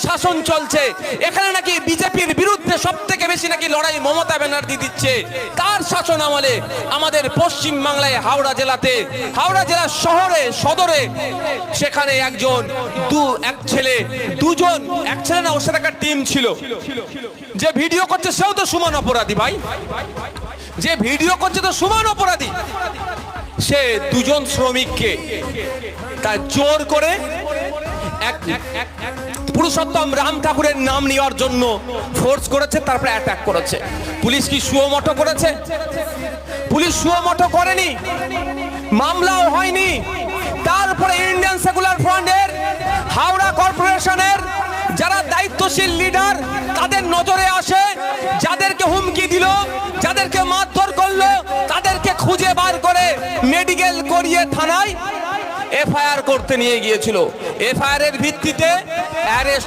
শাসন চলছে, এখানে নাকি বিজেপির বিরুদ্ধে সবথেকে বেশি নাকি লড়াই মমতা ব্যানার্জি দিচ্ছে। তার শাসন আমলে আমাদের পশ্চিম বাংলায় হাওড়া জেলার শহরে সদরে সেখানে এক ছেলে না, ওর সাথে একটা টিম ছিল। যে ভিডিও করছে সেও তো সমান অপরাধী ভাই, যে ভিডিও করছে তো সমান অপরাধী। সে দুজন শ্রমিককে তার জোর করে পুরুষোত্তম রাম ঠাকুরের নাম নেওয়ার জন্য ফোর্স করেছে, তারপরে অ্যাটাক করেছে। পুলিশ কি সুমোটো করেছে? পুলিশ সুমোটো করেনি, মামলাও হয়নি। তারপরে ইন্ডিয়ান সেকুলার ফ্রন্টের হাওড়া কর্পোরেশনের যারা দায়িত্বশীল লিডার তাদের নজরে আসে, যাদেরকে হুমকি দিল, যাদেরকে মারধর করলো, তাদেরকে খুঁজে বার করে মেডিকেল করিয়ে থানায় এফআইআর করতে নিয়ে গিয়েছিল। এফআইআর এর ভিত্তিতে অ্যারেস্ট